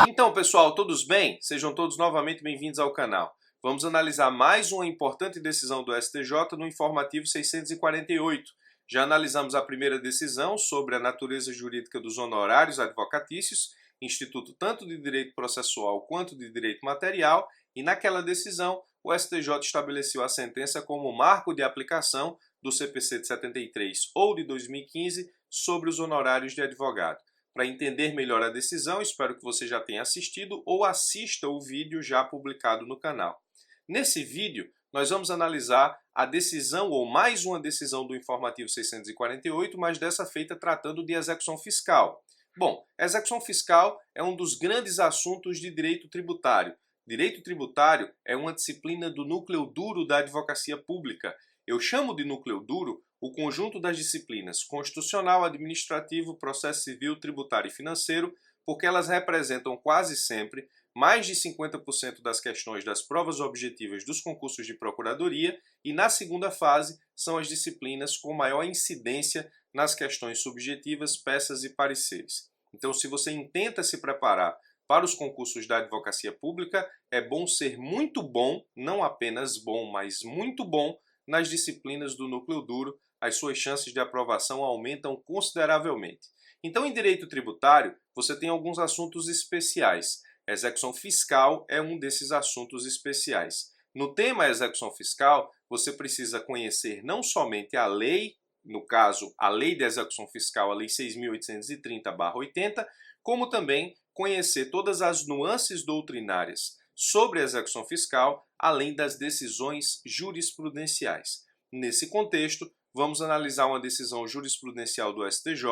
Então, pessoal, todos bem? Sejam todos novamente bem-vindos ao canal. Vamos analisar mais uma importante decisão do STJ no informativo 648. Já analisamos a primeira decisão sobre a natureza jurídica dos honorários advocatícios, instituto tanto de direito processual quanto de direito material, e naquela decisão o STJ estabeleceu a sentença como marco de aplicação do CPC de 73 ou de 2015 sobre os honorários de advogado. Para entender melhor a decisão, espero que você já tenha assistido ou assista o vídeo já publicado no canal. Nesse vídeo, nós vamos analisar a decisão ou mais uma decisão do informativo 648, mas dessa feita tratando de execução fiscal. Bom, execução fiscal é um dos grandes assuntos de direito tributário. Direito tributário é uma disciplina do núcleo duro da advocacia pública. Eu chamo de núcleo duro o conjunto das disciplinas constitucional, administrativo, processo civil, tributário e financeiro, porque elas representam quase sempre mais de 50% das questões das provas objetivas dos concursos de procuradoria e, na segunda fase, são as disciplinas com maior incidência nas questões subjetivas, peças e pareceres. Então, se você intenta se preparar para os concursos da advocacia pública, é bom ser muito bom, não apenas bom, mas muito bom nas disciplinas do núcleo duro. As suas chances de aprovação aumentam consideravelmente. Então, em direito tributário, você tem alguns assuntos especiais. Execução fiscal é um desses assuntos especiais. No tema execução fiscal, você precisa conhecer não somente a lei, no caso, a Lei de Execução Fiscal, a Lei 6.830/80, como também conhecer todas as nuances doutrinárias sobre a execução fiscal, além das decisões jurisprudenciais. Nesse contexto, vamos analisar uma decisão jurisprudencial do STJ,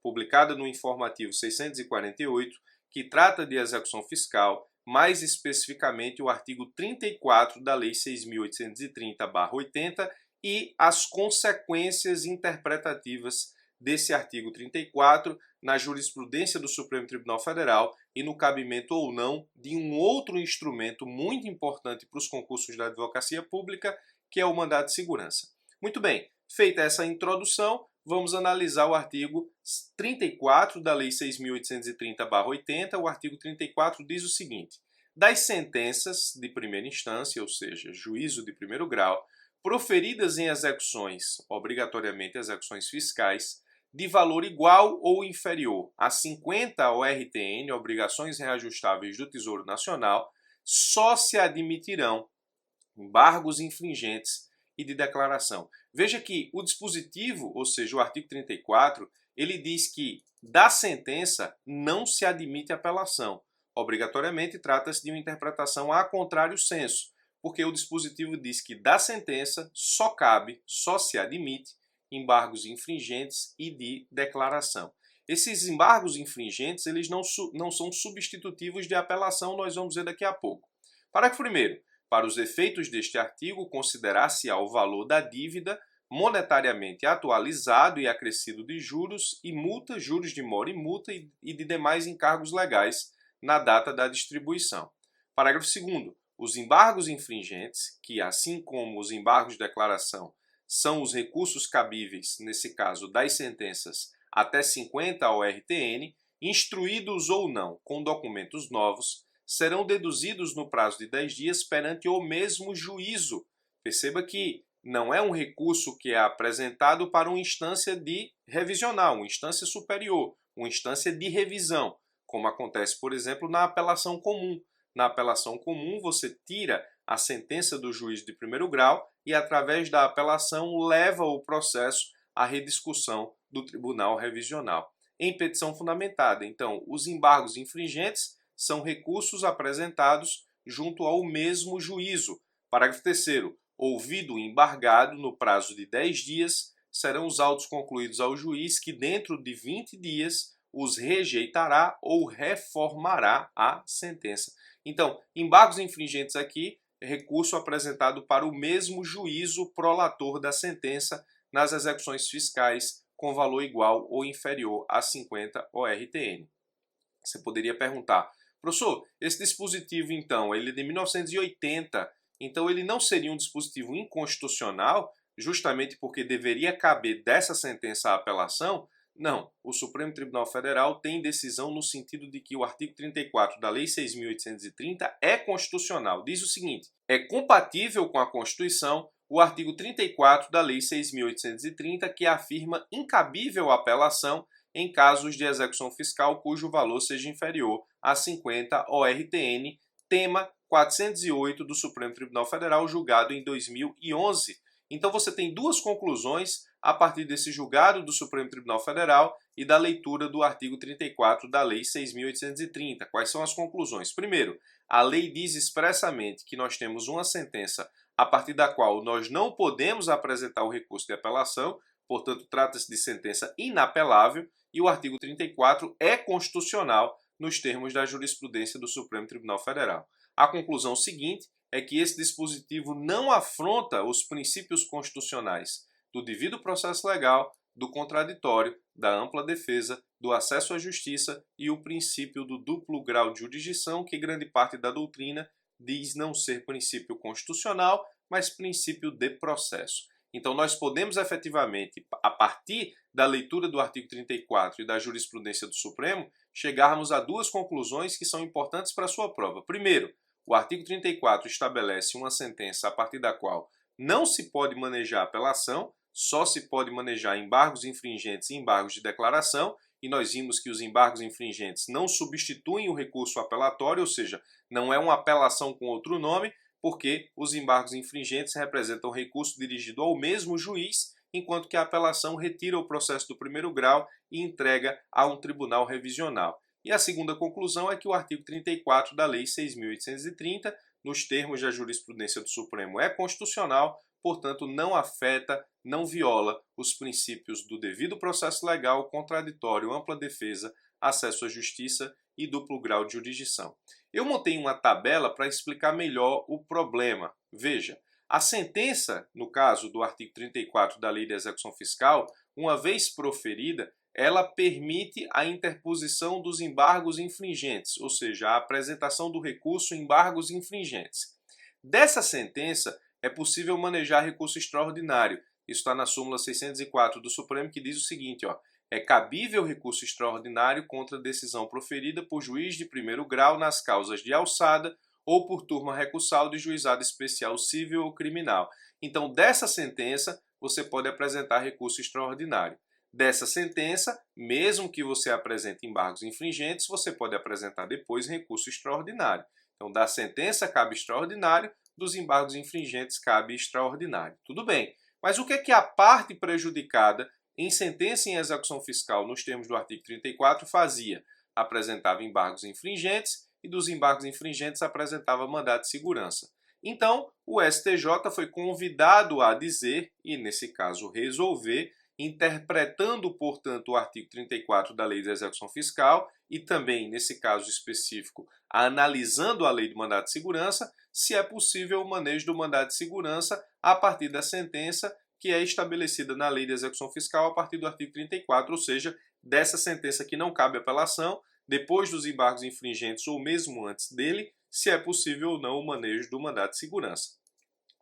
publicada no informativo 648, que trata de execução fiscal, mais especificamente o artigo 34 da Lei 6.830/80 e as consequências interpretativas desse artigo 34 na jurisprudência do Supremo Tribunal Federal e no cabimento ou não de um outro instrumento muito importante para os concursos da advocacia pública, que é o mandado de segurança. Muito bem, feita essa introdução, vamos analisar o artigo 34 da Lei 6.830/80. O artigo 34 diz o seguinte: das sentenças de primeira instância, ou seja, juízo de primeiro grau, proferidas em execuções, obrigatoriamente execuções fiscais, de valor igual ou inferior a 50 ORTN, obrigações reajustáveis do Tesouro Nacional, só se admitirão embargos infringentes e de declaração. Veja que o dispositivo, ou seja, o artigo 34, ele diz que da sentença não se admite apelação. Obrigatoriamente trata-se de uma interpretação a contrário sensu, porque o dispositivo diz que da sentença só se admite embargos infringentes e de declaração. Esses embargos infringentes, eles não são substitutivos de apelação, nós vamos ver daqui a pouco. Parágrafo 1º. Para os efeitos deste artigo, considerar-se-á o valor da dívida monetariamente atualizado e acrescido de juros e multa, juros de mora e multa e de demais encargos legais na data da distribuição. Parágrafo 2º. Os embargos infringentes, que assim como os embargos de declaração são os recursos cabíveis, nesse caso das sentenças até 50 ORTN, instruídos ou não com documentos novos, serão deduzidos no prazo de 10 dias perante o mesmo juízo. Perceba que não é um recurso que é apresentado para uma instância de revisional, uma instância superior, uma instância de revisão, como acontece, por exemplo, na apelação comum. Na apelação comum, você tira a sentença do juiz de primeiro grau e, através da apelação, leva o processo à rediscussão do tribunal revisional. Em petição fundamentada, então, os embargos infringentes são recursos apresentados junto ao mesmo juízo. Parágrafo 3º. Ouvido o embargado no prazo de 10 dias, serão os autos concluídos ao juiz que, dentro de 20 dias, os rejeitará ou reformará a sentença. Então, embargos infringentes aqui, recurso apresentado para o mesmo juízo prolator da sentença nas execuções fiscais com valor igual ou inferior a 50 ORTN. Você poderia perguntar: professor, esse dispositivo, então, ele é de 1980, então ele não seria um dispositivo inconstitucional, justamente porque deveria caber dessa sentença a apelação? Não, o Supremo Tribunal Federal tem decisão no sentido de que o artigo 34 da Lei 6.830 é constitucional. Diz o seguinte: é compatível com a Constituição o artigo 34 da Lei 6.830, que afirma incabível apelação em casos de execução fiscal cujo valor seja inferior a 50 ORTN, tema 408 do Supremo Tribunal Federal, julgado em 2011. Então você tem duas conclusões a partir desse julgado do Supremo Tribunal Federal e da leitura do artigo 34 da Lei 6.830. Quais são as conclusões? Primeiro, a lei diz expressamente que nós temos uma sentença a partir da qual nós não podemos apresentar o recurso de apelação, portanto, trata-se de sentença inapelável, e o artigo 34 é constitucional nos termos da jurisprudência do Supremo Tribunal Federal. A conclusão seguinte é que esse dispositivo não afronta os princípios constitucionais do devido processo legal, do contraditório, da ampla defesa, do acesso à justiça e o princípio do duplo grau de jurisdição, que grande parte da doutrina diz não ser princípio constitucional, mas princípio de processo. Então nós podemos efetivamente, a partir da leitura do artigo 34 e da jurisprudência do Supremo, chegarmos a duas conclusões que são importantes para a sua prova. Primeiro, o artigo 34 estabelece uma sentença a partir da qual não se pode manejar apelação, só se pode manejar embargos infringentes e embargos de declaração, e nós vimos que os embargos infringentes não substituem o recurso apelatório, ou seja, não é uma apelação com outro nome, porque os embargos infringentes representam recurso dirigido ao mesmo juiz, enquanto que a apelação retira o processo do primeiro grau e entrega a um tribunal revisional. E a segunda conclusão é que o artigo 34 da Lei 6.830, nos termos da jurisprudência do Supremo, é constitucional, portanto não afeta, não viola os princípios do devido processo legal, contraditório, ampla defesa, acesso à justiça e duplo grau de jurisdição. Eu montei uma tabela para explicar melhor o problema. Veja, a sentença, no caso do artigo 34 da Lei de Execução Fiscal, uma vez proferida, ela permite a interposição dos embargos infringentes, ou seja, a apresentação do recurso em embargos infringentes. Dessa sentença, é possível manejar recurso extraordinário. Isso está na súmula 604 do Supremo, que diz o seguinte, ó: é cabível recurso extraordinário contra decisão proferida por juiz de primeiro grau nas causas de alçada ou por turma recursal de juizado especial civil ou criminal. Então, dessa sentença, você pode apresentar recurso extraordinário. Dessa sentença, mesmo que você apresente embargos infringentes, você pode apresentar depois recurso extraordinário. Então, da sentença cabe extraordinário, dos embargos infringentes cabe extraordinário. Tudo bem, mas o que é que a parte prejudicada em sentença em execução fiscal nos termos do artigo 34 fazia? Apresentava embargos infringentes e dos embargos infringentes apresentava mandado de segurança. Então, o STJ foi convidado a dizer, e nesse caso resolver, interpretando, portanto, o artigo 34 da Lei de Execução Fiscal e também, nesse caso específico, analisando a Lei do Mandado de Segurança, se é possível o manejo do mandado de segurança a partir da sentença que é estabelecida na Lei de Execução Fiscal a partir do artigo 34, ou seja, dessa sentença que não cabe apelação, depois dos embargos infringentes ou mesmo antes dele, se é possível ou não o manejo do mandado de segurança.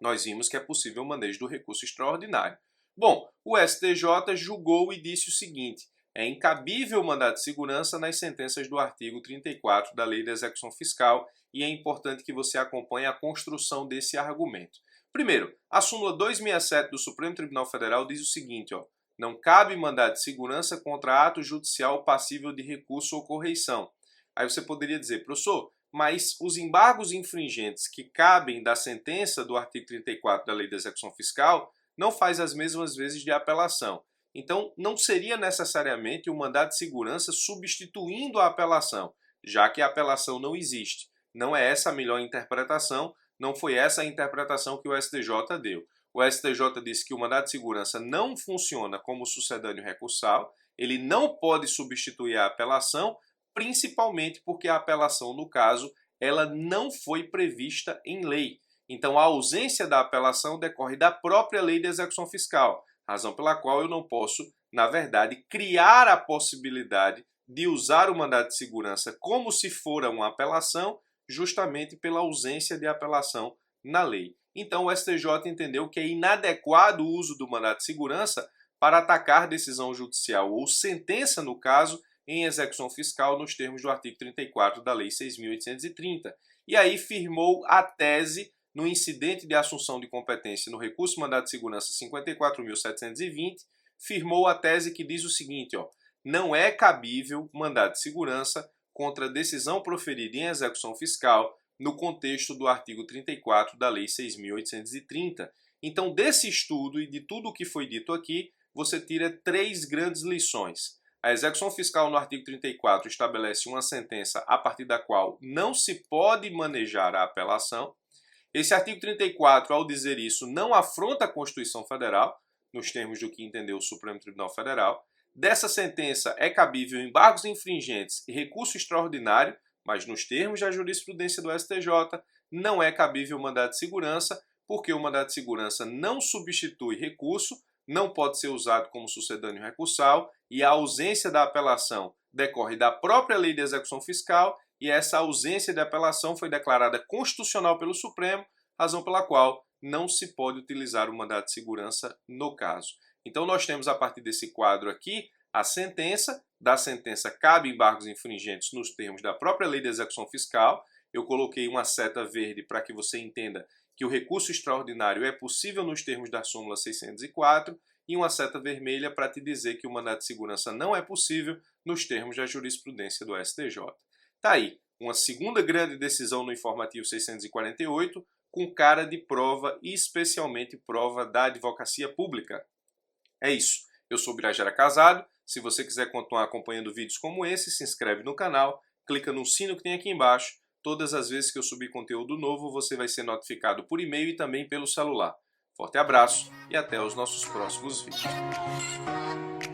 Nós vimos que é possível o manejo do recurso extraordinário. Bom, o STJ julgou e disse o seguinte: é incabível o mandado de segurança nas sentenças do artigo 34 da Lei de Execução Fiscal, e é importante que você acompanhe a construção desse argumento. Primeiro, a súmula 267 do Supremo Tribunal Federal diz o seguinte, ó: não cabe mandado de segurança contra ato judicial passível de recurso ou correição. Aí você poderia dizer, professor, mas os embargos infringentes que cabem da sentença do artigo 34 da Lei de Execução Fiscal não faz as mesmas vezes de apelação. Então, não seria necessariamente o mandado de segurança substituindo a apelação, já que a apelação não existe. Não é essa a melhor interpretação, não foi essa a interpretação que o STJ deu. O STJ disse que o mandado de segurança não funciona como sucedâneo recursal, ele não pode substituir a apelação, principalmente porque a apelação, no caso, ela não foi prevista em lei. Então, a ausência da apelação decorre da própria Lei de Execução Fiscal, razão pela qual eu não posso, na verdade, criar a possibilidade de usar o mandado de segurança como se fora uma apelação, justamente pela ausência de apelação na lei. Então, o STJ entendeu que é inadequado o uso do mandado de segurança para atacar decisão judicial ou sentença no caso em execução fiscal nos termos do artigo 34 da Lei 6.830. E aí firmou a tese no incidente de assunção de competência no recurso mandado de segurança 54.720, firmou a tese que diz o seguinte, não é cabível mandado de segurança contra decisão proferida em execução fiscal no contexto do artigo 34 da Lei 6.830. Então, desse estudo e de tudo o que foi dito aqui, você tira 3 grandes lições. A execução fiscal no artigo 34 estabelece uma sentença a partir da qual não se pode manejar a apelação. Esse artigo 34, ao dizer isso, não afronta a Constituição Federal, nos termos do que entendeu o Supremo Tribunal Federal. Dessa sentença é cabível embargos infringentes e recurso extraordinário, mas nos termos da jurisprudência do STJ, não é cabível mandado de segurança, porque o mandado de segurança não substitui recurso, não pode ser usado como sucedâneo recursal e a ausência da apelação decorre da própria Lei de Execução Fiscal e essa ausência de apelação foi declarada constitucional pelo Supremo, razão pela qual não se pode utilizar o mandado de segurança no caso. Então nós temos a partir desse quadro aqui a sentença, da sentença cabe embargos infringentes nos termos da própria Lei de Execução Fiscal. Eu coloquei uma seta verde para que você entenda que o recurso extraordinário é possível nos termos da súmula 604 e uma seta vermelha para te dizer que o mandado de segurança não é possível nos termos da jurisprudência do STJ. Tá aí, uma segunda grande decisão no informativo 648 com cara de prova e especialmente prova da advocacia pública. É isso, eu sou Birajara Casado, se você quiser continuar acompanhando vídeos como esse, se inscreve no canal, clica no sino que tem aqui embaixo. Todas as vezes que eu subir conteúdo novo, você vai ser notificado por e-mail e também pelo celular. Forte abraço e até os nossos próximos vídeos.